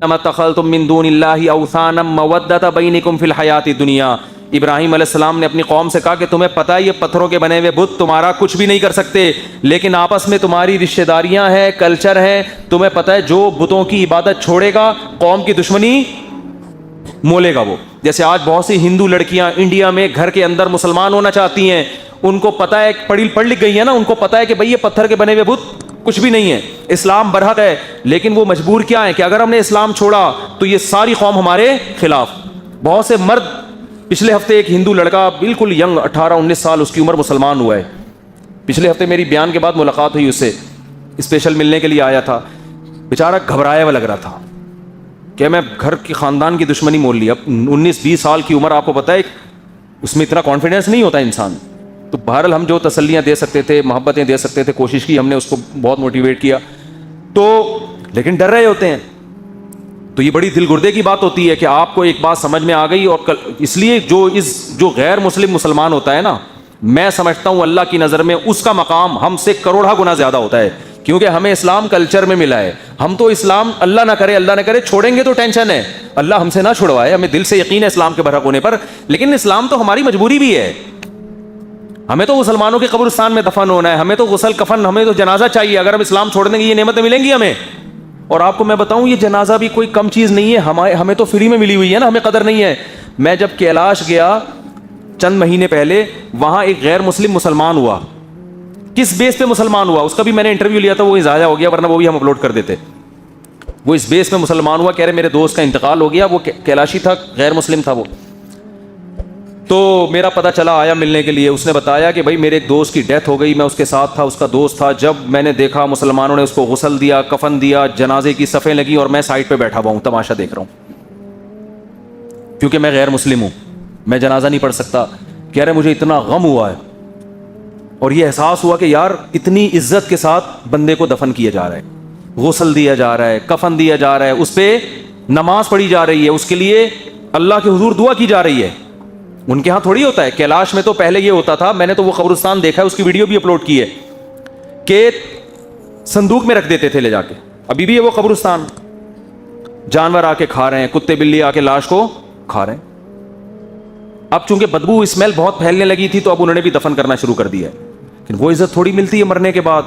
انما اتخذتم من دون اللہ اوثانا مودۃ بینکم فی الحیاۃ الدنیا. ابراہیم علیہ السلام نے اپنی قوم سے کہا کہ تمہیں پتہ ہے یہ پتھروں کے بنے ہوئے بت تمہارا کچھ بھی نہیں کر سکتے، لیکن آپس میں تمہاری رشتہ داریاں ہیں، کلچر ہے. تمہیں پتہ ہے جو بتوں کی عبادت چھوڑے گا قوم کی دشمنی مولے گا وہ. جیسے آج بہت سی ہندو لڑکیاں انڈیا میں گھر کے اندر مسلمان ہونا چاہتی ہیں، ان کو پتہ ہے، پڑھ لکھ گئی ہیں نا، ان کو پتہ ہے کہ بھئی یہ پتھر کے بنے ہوئے بت کچھ بھی نہیں ہے، اسلام برحق ہے، لیکن وہ مجبور کیا ہے کہ اگر ہم نے اسلام چھوڑا تو یہ ساری قوم ہمارے خلاف. بہت سے مرد، پچھلے ہفتے ایک ہندو لڑکا بالکل ینگ 18-19 سال اس کی عمر مسلمان ہوا ہے. پچھلے ہفتے میری بیان کے بعد ملاقات ہوئی، اس سے اسپیشل ملنے کے لیے آیا تھا. بیچارہ گھبرایا ہوا لگ رہا تھا کہ میں گھر کی خاندان کی دشمنی مول لی. اب 19-20 سال کی عمر، آپ کو پتہ ہے اس میں اتنا کانفیڈنس نہیں ہوتا انسان. تو بہرحال ہم جو تسلیاں دے سکتے تھے، محبتیں دے سکتے تھے، کوشش کی ہم نے، اس کو بہت موٹیویٹ کیا. تو لیکن ڈر رہے ہوتے ہیں. تو یہ بڑی دل گردے کی بات ہوتی ہے کہ آپ کو ایک بات سمجھ میں آ گئی، اور اس لیے جو غیر مسلم مسلمان ہوتا ہے نا، میں سمجھتا ہوں اللہ کی نظر میں اس کا مقام ہم سے کروڑا گنا زیادہ ہوتا ہے، کیونکہ ہمیں اسلام کلچر میں ملا ہے. ہم تو اسلام اللہ نہ کرے چھوڑیں گے تو ٹینشن ہے، اللہ ہم سے نہ چھڑوائے، ہمیں دل سے یقین ہے اسلام کے برحق ہونے پر، لیکن اسلام تو ہماری مجبوری بھی ہے. ہمیں تو مسلمانوں کے قبرستان میں دفن ہونا ہے، ہمیں تو غسل کفن، ہمیں تو جنازہ چاہیے. اگر ہم اسلام چھوڑ دیں گے یہ نعمتیں ملیں گی ہمیں. اور آپ کو میں بتاؤں یہ جنازہ بھی کوئی کم چیز نہیں ہے، ہمیں تو فری میں ملی ہوئی ہے نا، ہمیں قدر نہیں ہے. میں جب کیلاش گیا چند مہینے پہلے، وہاں ایک غیر مسلم مسلمان ہوا. کس بیس پہ مسلمان ہوا اس کا بھی میں نے انٹرویو لیا تھا، وہ ضائع ہو گیا، ورنہ وہ بھی ہم اپلوڈ کر دیتے. وہ اس بیس پہ مسلمان ہوا، کہہ رہے میرے دوست کا انتقال ہو گیا، وہ کیلاشی تھا، غیر مسلم تھا وہ. تو میرا پتہ چلا، آیا ملنے کے لیے. اس نے بتایا کہ بھائی میرے ایک دوست کی ڈیتھ ہو گئی، میں اس کے ساتھ تھا، اس کا دوست تھا. جب میں نے دیکھا مسلمانوں نے اس کو غسل دیا، کفن دیا، جنازے کی صفیں لگی، اور میں سائڈ پہ بیٹھا ہوا ہوں، تماشا دیکھ رہا ہوں، کیونکہ میں غیر مسلم ہوں، میں جنازہ نہیں پڑھ سکتا. کہہ رہے مجھے اتنا غم ہوا ہے، اور یہ احساس ہوا کہ یار اتنی عزت کے ساتھ بندے کو دفن کیا جا رہا ہے، غسل دیا جا رہا ہے، کفن دیا جا رہا ہے، اس پہ نماز پڑھی جا رہی ہے، اس کے لیے اللہ کے حضور دعا کی جا رہی ہے. ان کے ہاں تھوڑی ہوتا ہے. کیلاش میں تو پہلے یہ ہوتا تھا، میں نے تو وہ قبرستان دیکھا ہے، اس کی ویڈیو بھی اپلوڈ کی ہے، کہ صندوق میں رکھ دیتے تھے لے جا کے. ابھی بھی ہے وہ قبرستان، جانور آ کے کھا رہے ہیں، کتے بلی آ کے لاش کو کھا رہے ہیں. اب چونکہ بدبو اسمیل بہت پھیلنے لگی تھی تو اب انہوں نے بھی دفن کرنا شروع کر دیا ہے. لیکن وہ عزت تھوڑی ملتی ہے مرنے کے بعد.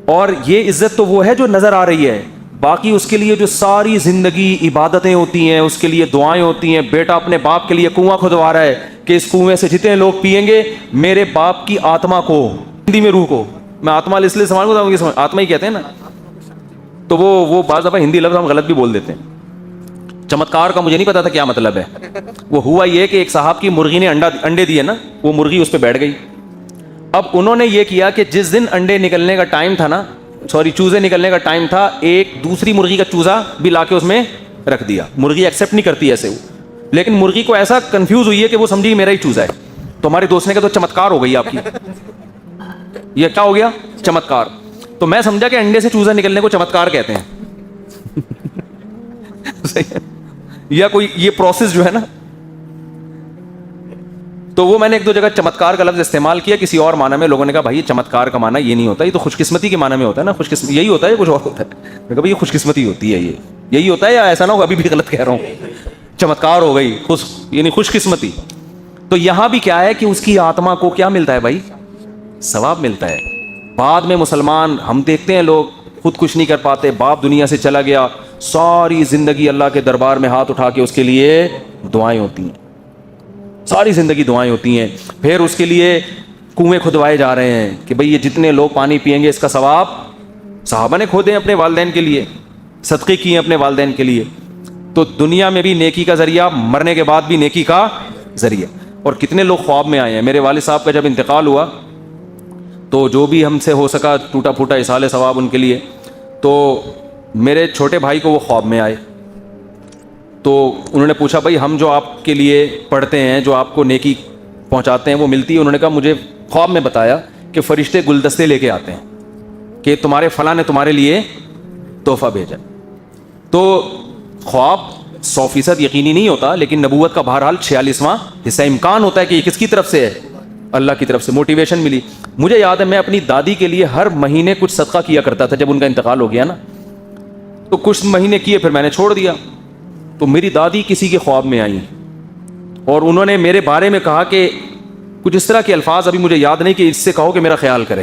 اور یہ عزت تو وہ ہے جو نظر آ رہی ہے، باقی اس کے لیے جو ساری زندگی عبادتیں ہوتی ہیں، اس کے لیے دعائیں ہوتی ہیں. بیٹا اپنے باپ کے لیے کنواں کھدوا رہا ہے کہ اس کنویں سے جتنے لوگ پئیں گے میرے باپ کی آتما کو، ہندی میں روح کو، میں آتما اس لیے سمجھ آتما ہی کہتے ہیں نا، تو وہ بعض دفعہ ہندی لفظ ہم غلط بھی بول دیتے ہیں. چمتکار کا مجھے نہیں پتا تھا کیا مطلب ہے. وہ ہوا یہ کہ ایک صاحب کی مرغی نے انڈے دیے نا، وہ مرغی اس پہ بیٹھ گئی. اب انہوں نے یہ کیا کہ جس دن انڈے نکلنے کا ٹائم تھا نا، چوزے نکلنے کا ٹائم تھا، ایک دوسری مرغی کا چوزا بھی لا کے اس میں رکھ دیا. مرغی ایکسیپٹ نہیں کرتی ایسے، لیکن مرغی کو ایسا کنفیوز ہوئی ہے کہ وہ سمجھی میرا ہی چوزا ہے. تو ہمارے دوست نے کہا تو چمتکار ہو گئی آپ کی، یہ کیا ہو گیا؟ چمتکار. تو میں سمجھا کہ انڈے سے چوزا نکلنے کو چمتکار کہتے ہیں یا کوئی یہ پروسیس جو ہے نا. تو وہ میں نے ایک دو جگہ چمتکار کا لفظ استعمال کیا کسی اور معنی میں. لوگوں نے کہا بھائی یہ چمتکار کا معنی یہ نہیں ہوتا، یہ تو خوش قسمتی کے معنی میں ہوتا ہے نا، خوش قسمتی یہی ہوتا ہے، کچھ اور ہوتا ہے. میں کہا بھائی یہ خوش قسمتی ہوتی ہے، یہی ہوتا ہے، یا ایسا نہ ہو ابھی بھی غلط کہہ رہا ہوں، چمتکار ہو گئی یعنی خوش قسمتی. تو یہاں بھی کیا ہے کہ اس کی آتما کو کیا ملتا ہے بھائی؟ ثواب ملتا ہے. بعد میں مسلمان ہم دیکھتے ہیں لوگ خود کچھ نہیں کر پاتے، باپ دنیا سے چلا گیا، ساری زندگی اللہ کے دربار میں ہاتھ اٹھا کے اس کے لیے دعائیں ہوتی ہیں، ساری زندگی دعائیں ہوتی ہیں. پھر اس کے لیے کنویں کھدوائے جا رہے ہیں کہ بھئی یہ جتنے لوگ پانی پئیں گے اس کا ثواب صحابہ نے کھودے اپنے والدین کے لیے، صدقے کیے اپنے والدین کے لیے. تو دنیا میں بھی نیکی کا ذریعہ، مرنے کے بعد بھی نیکی کا ذریعہ. اور کتنے لوگ خواب میں آئے ہیں. میرے والد صاحب کا جب انتقال ہوا تو جو بھی ہم سے ہو سکا ٹوٹا پھوٹا اصالِ ثواب ان کے لیے. تو میرے چھوٹے بھائی کو وہ خواب میں آئے، تو انہوں نے پوچھا بھائی ہم جو آپ کے لیے پڑھتے ہیں، جو آپ کو نیکی پہنچاتے ہیں وہ ملتی ہے؟ انہوں نے کہا مجھے خواب میں بتایا کہ فرشتے گلدستے لے کے آتے ہیں کہ تمہارے فلاں نے تمہارے لیے تحفہ بھیجا. تو خواب 100% یقینی نہیں ہوتا، لیکن نبوت کا بہرحال 46واں حصہ امکان ہوتا ہے کہ یہ کس کی طرف سے ہے؟ اللہ کی طرف سے. موٹیویشن ملی. مجھے یاد ہے میں اپنی دادی کے لیے ہر مہینے کچھ صدقہ کیا کرتا تھا. جب ان کا انتقال ہو گیا نا تو کچھ مہینے کیے پھر میں نے چھوڑ دیا. تو میری دادی کسی کے خواب میں آئیں اور انہوں نے میرے بارے میں کہا کہ کچھ اس طرح کے الفاظ ابھی مجھے یاد نہیں کہ اس سے کہو کہ میرا خیال کرے.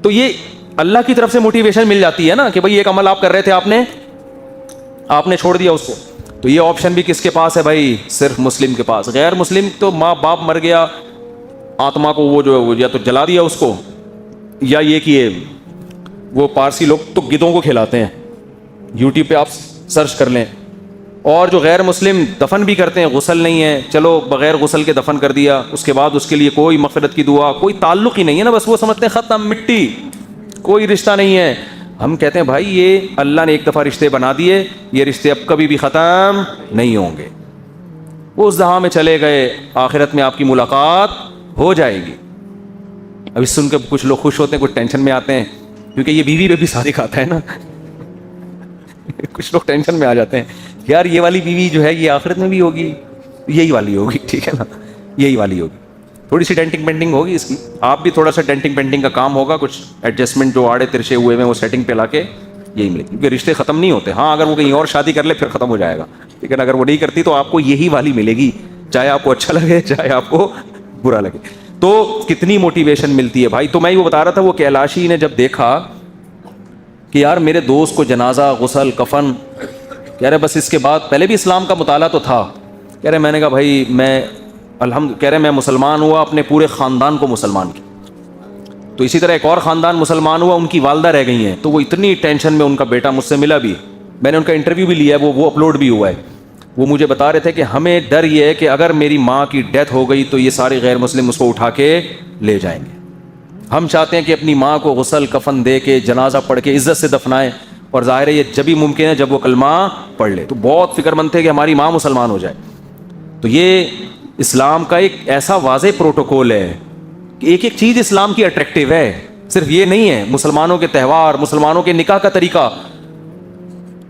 تو یہ اللہ کی طرف سے موٹیویشن مل جاتی ہے نا کہ بھائی ایک عمل آپ کر رہے تھے, آپ نے چھوڑ دیا اس کو. تو یہ آپشن بھی کس کے پاس ہے بھائی؟ صرف مسلم کے پاس. غیر مسلم تو ماں باپ مر گیا, آتما کو وہ جو یا تو جلا دیا اس کو, یا یہ کہ وہ پارسی لوگ تو گدوں کو کھلاتے ہیں, یوٹیوب پہ آپ سرچ کر لیں. اور جو غیر مسلم دفن بھی کرتے ہیں, غسل نہیں ہے, چلو بغیر غسل کے دفن کر دیا, اس کے بعد اس کے لیے کوئی مغفرت کی دعا, کوئی تعلق ہی نہیں ہے نا, بس وہ سمجھتے ہیں ختم, مٹی, کوئی رشتہ نہیں ہے. ہم کہتے ہیں بھائی یہ اللہ نے ایک دفعہ رشتے بنا دیے, یہ رشتے اب کبھی بھی ختم نہیں ہوں گے. وہ اس جہاں میں چلے گئے, آخرت میں آپ کی ملاقات ہو جائے گی. ابھی سن کے کچھ لوگ خوش ہوتے ہیں, کچھ ٹینشن میں آتے ہیں, کیونکہ یہ بیوی پہ بھی صادق آتا ہے نا. کچھ لوگ ٹینشن میں آ جاتے ہیں, یار یہ والی بیوی جو ہے یہ آخرت میں بھی ہوگی, یہی والی ہوگی, ٹھیک ہے نا, یہی والی ہوگی. تھوڑی سی ڈینٹنگ پینٹنگ ہوگی اس کی, آپ بھی تھوڑا سا ڈینٹنگ پینٹنگ کا کام ہوگا, کچھ ایڈجسٹمنٹ جو آڑے ترچے ہوئے ہیں وہ سیٹنگ پہ لا کے یہی ملے گی. کیونکہ رشتے ختم نہیں ہوتے. ہاں اگر وہ کہیں اور شادی کر لے پھر ختم ہو جائے گا, ٹھیک ہے نا. اگر وہ نہیں کرتی تو آپ کو یہی والی ملے گی, چاہے آپ کو اچھا لگے چاہے آپ کو برا لگے. تو کتنی موٹیویشن ملتی ہے بھائی. تو میں وہ بتا رہا تھا, وہ کیلاشی نے جب دیکھا کہ یار میرے دوست کو جنازہ, غسل, کفن, کہہ رہے بس اس کے بعد, پہلے بھی اسلام کا مطالعہ تو تھا, کہہ رہے میں نے کہا بھائی میں کہہ رہے میں مسلمان ہوا, اپنے پورے خاندان کو مسلمان کیا. تو اسی طرح ایک اور خاندان مسلمان ہوا, ان کی والدہ رہ گئی ہیں, تو وہ اتنی ٹینشن میں, ان کا بیٹا مجھ سے ملا بھی, میں نے ان کا انٹرویو بھی لیا ہے, وہ اپلوڈ بھی ہوا ہے. وہ مجھے بتا رہے تھے کہ ہمیں ڈر یہ ہے کہ اگر میری ماں کی ڈیتھ ہو گئی تو یہ سارے غیر مسلم اس کو اٹھا کے لے جائیں گے. ہم چاہتے ہیں کہ اپنی ماں کو غسل کفن دے کے, جنازہ پڑھ کے عزت سے دفنائیں, اور ظاہر ہے یہ جبھی ممکن ہے جب وہ کلمہ پڑھ لے. تو بہت فکر مند تھے کہ ہماری ماں مسلمان ہو جائے. تو یہ اسلام کا ایک ایسا واضح پروٹوکول ہے کہ ایک ایک چیز اسلام کی اٹریکٹیو ہے, صرف یہ نہیں ہے. مسلمانوں کے تہوار, مسلمانوں کے نکاح کا طریقہ,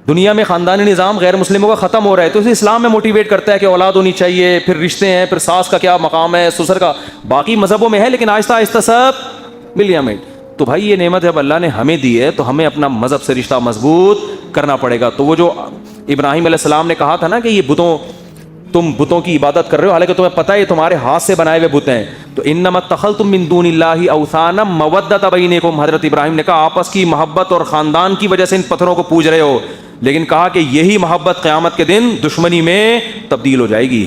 دنیا میں خاندانی نظام غیر مسلموں کا ختم ہو رہا ہے, تو اسے اسلام میں موٹیویٹ کرتا ہے کہ اولاد ہونی چاہیے, پھر رشتے ہیں, پھر ساس کا کیا مقام ہے, سسر کا, باقی مذہبوں میں ہے لیکن آہستہ آہستہ سب مل گیا میں. تو بھائی یہ نعمت جب اللہ نے ہمیں دی ہے تو ہمیں اپنا مذہب سے رشتہ مضبوط کرنا پڑے گا. تو وہ جو ابراہیم علیہ السلام نے کہا تھا نا کہ یہ تم بتوں کی عبادت کر رہے ہو, حالانکہ تمہیں پتہ ہے یہ تمہارے ہاتھ سے بنائے ہوئے بت ہیں. تو انما اتخذتم من دون اللہ اوثانا مودۃ بینکم, حضرت ابراہیم نے کہا آپس کی محبت اور خاندان کی وجہ سے ان پتھروں کو پوج رہے ہو, لیکن کہا کہ یہی محبت قیامت کے دن دشمنی میں تبدیل ہو جائے گی.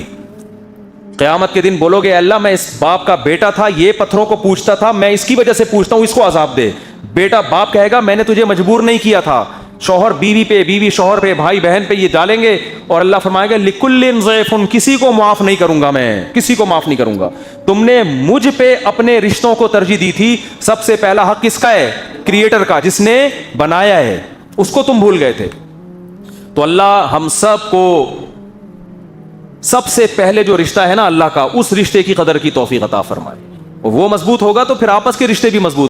قیامت کے دن بولو گے اللہ میں اس باپ کا بیٹا تھا, یہ پتھروں کو پوچھتا تھا, میں اس کی وجہ سے پوچھتا ہوں اس کو عذاب دے. بیٹا باپ کہے گا میں نے تجھے مجبور نہیں کیا تھا. شوہر بیوی پہ, بیوی شوہر پہ, بھائی بہن پہ یہ ڈالیں گے, اور اللہ فرمائے گا لکل ضیف, کسی کو معاف نہیں کروں گا, میں کسی کو معاف نہیں کروں گا. تم نے مجھ پہ اپنے رشتوں کو ترجیح دی تھی, سب سے پہلا حق کس کا ہے؟ کریٹر کا, جس نے بنایا ہے, اس کو تم بھول گئے تھے. تو اللہ ہم سب کو سب سے پہلے جو رشتہ ہے نا اللہ کا, اس رشتے کی قدر کی توفیق عطا فرمائے. وہ مضبوط ہوگا تو پھر آپس کے رشتے بھی مضبوط